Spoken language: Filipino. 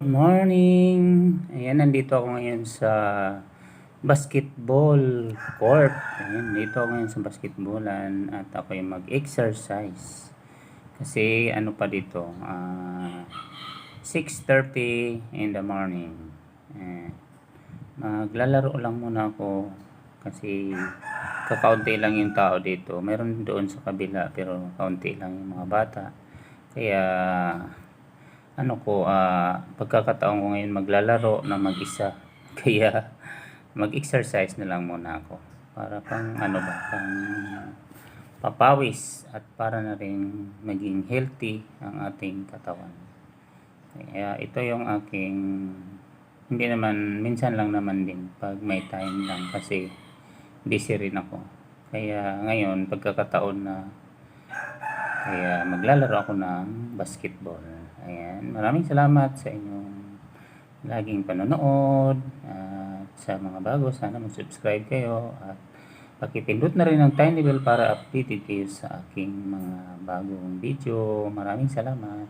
Morning! Ayan, nandito ako ngayon sa basketball court. Ayan, dito ako ngayon sa basketballan at ako yung mag-exercise. Kasi ano pa dito, 6:30 in the morning. Ayan, maglalaro lang muna ako kasi kakaunti lang yung tao dito. Meron doon sa kabila pero kaunti lang yung mga bata. Kaya pagkakataon ko ngayon maglalaro na mag-isa. Kaya mag-exercise na lang muna ako para pang papawis at para na rin maging healthy ang ating katawan. Kaya ito yung aking, hindi naman, minsan lang naman din pag may time lang kasi busy rin ako. Kaya ngayon pagkakataon na kaya maglalaro ako ng basketball. Ayan, maraming salamat sa inyong laging panonood at sa mga bago, sana mag-subscribe kayo at pakipindot na rin ang tiny bell para updated kayo sa aking mga bagong video. Maraming salamat.